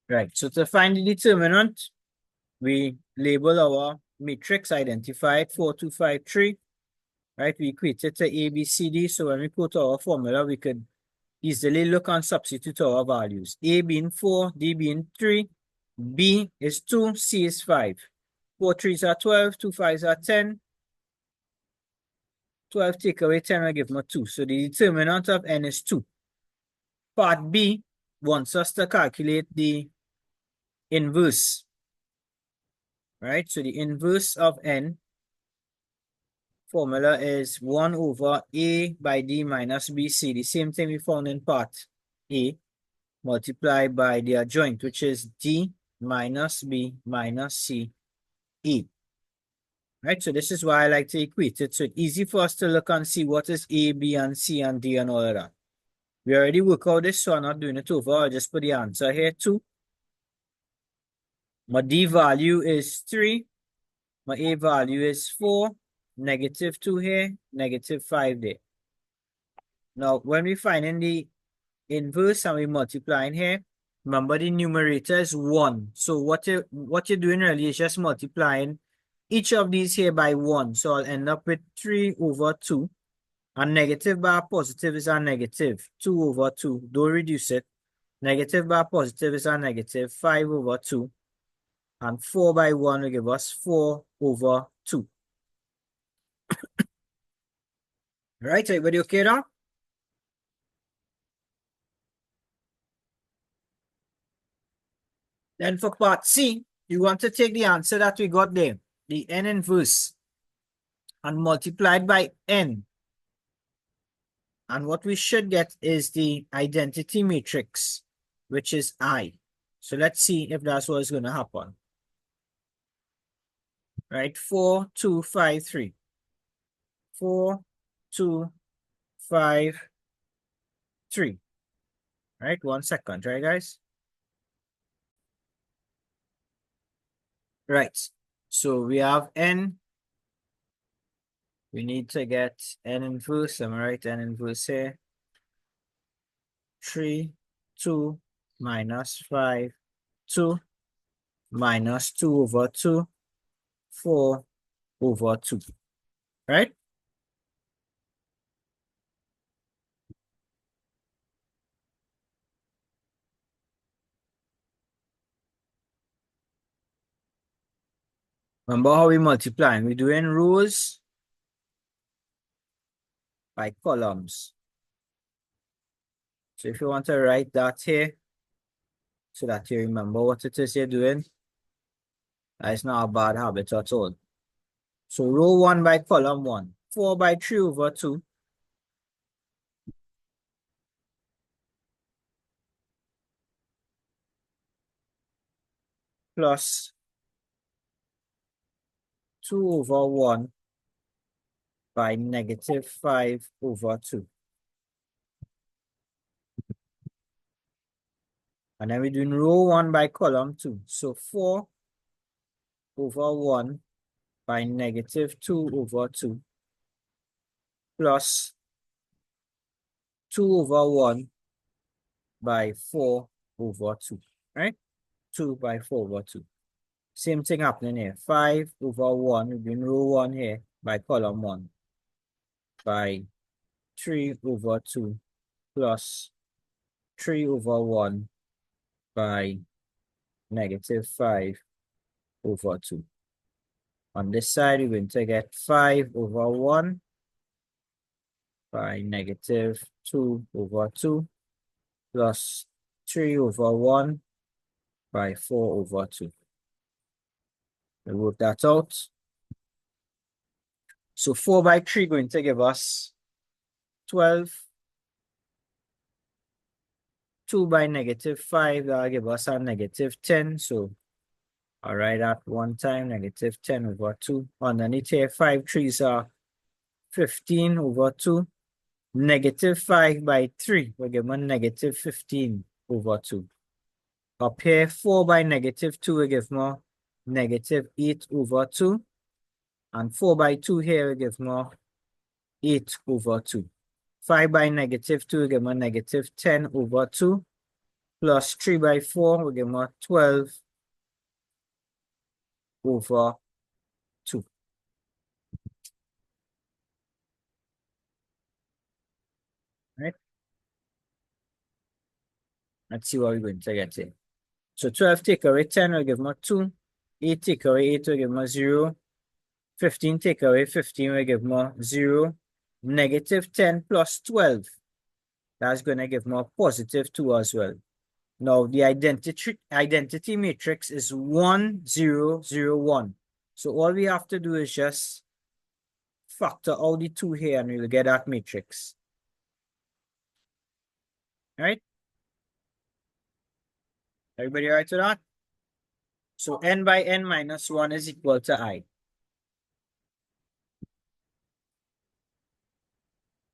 Right, so to find the determinant, we label our matrix, identify it 4, 2, 5, 3. Right, we equate it to A, B, C, D. So when we put our formula, we could easily look and substitute our values. A being 4, D being 3, B is 2, C is 5. 4 3s are 12, 2 5s are 10. 12 take away 10 will give me 2. So the determinant of n is 2. Part B wants us to calculate the inverse. Right, so the inverse of n formula is 1 over A by D minus BC. The same thing we found in part A, multiplied by the adjoint, which is D minus B minus C E. Right, so this is why I like to equate it. So it's easy for us to look and see what is A, B, and C, and D, and all of that. We already worked out this, so I'm not doing it over. I'll just put the answer here, 2. My D value is 3. My A value is 4. Negative 2 here, negative 5 there. Now, when we find in the inverse and we multiplying here, remember the numerator is 1. So what you're doing really is just multiplying each of these here by 1. So I'll end up with 3 over 2. And negative by positive is a negative. 2 over 2. Don't reduce it. Negative by positive is a negative. 5 over 2. And 4 by 1 will give us 4 over 2. Right, everybody okay now? Then for part C, you want to take the answer that we got there, the n inverse, and multiply it by n. And what we should get is the identity matrix, which is I. So let's see if that's what's going to happen. Right, 4, 2, 5, 3. 4, 2, 5, 3. Right, 1 second, right, guys? Right, so we have n. We need to get n inverse. I'm right, n inverse here. 3, 2, minus 5, 2, minus 2 over 2, 4 over 2. Right? Remember how we multiply? We're doing rows by columns. So if you want to write that here, so that you remember what it is you're doing, that's not a bad habit at all. So row 1 by column 1, 4 by 3 over 2. Plus 2 over 1 by negative 5 over 2. And then we're doing row 1 by column 2. So 4 over 1 by negative 2 over 2 plus 2 over 1 by 4 over 2, right? 2 by 4 over 2. Same thing happening here. 5 over 1, we're doing row 1 here by column 1 by 3 over 2 plus 3 over 1 by negative 5 over 2. On this side, we're going to get 5 over 1 by negative 2 over 2 plus 3 over 1 by 4 over 2. We work that out. So 4 by 3 going to give us 12. 2 by negative 5, that'll give us a negative 10. So I'll write that one time, negative 10 over 2. Underneath here, 5 3s are 15 over 2. Negative 5 by 3 will give me negative 15 over 2. Up here, 4 by negative 2 will give me negative 8 over 2. And 4 by 2 here will give me 8 over 2. 5 by negative 2 will give me negative 10 over 2. plus 3 by 4 will give me 12 over 2. Right? Let's see what we're going to get here. So 12 take away 10 will give me 2. 8 take away 8 will give me 0. 15 take away 15 will give me 0. Negative 10 plus 12. That's going to give me a positive 2 as well. Now, the identity matrix is 1, 0, 0, 1. So all we have to do is just factor out the 2 here and we'll get that matrix. All right? Everybody all right with that? So n by n minus 1 is equal to I.